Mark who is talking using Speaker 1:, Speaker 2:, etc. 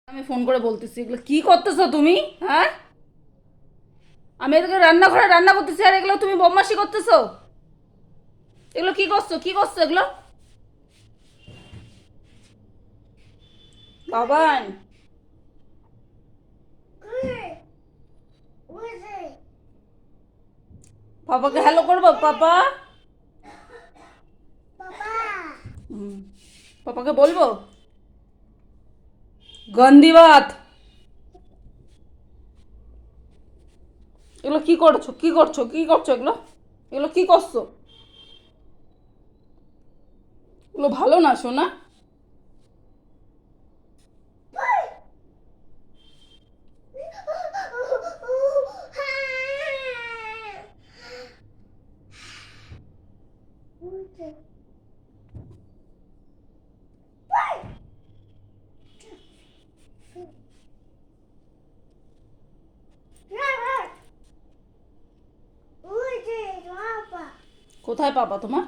Speaker 1: আমি ফোন করে বলতেছি, এগুলো কি করতেছো তুমি? হ্যাঁ, আমি এদিকে রান্নাঘরে রান্না করতেছি আর এগুলো তুমি বদমাশি করতেছো। এগুলো কি করছো, কি করছো এগুলো? বাবান, পাপাকে হ্যালো করবো? পাপা, হুম, পাপাকে বলবো গন্দি বাত। এগুলো কি করছো, কি করছো, কি করছো এগুলো? এগুলো কি করছো? এগুলো ভালো না সোনা। কোথায় পাপা তোমার?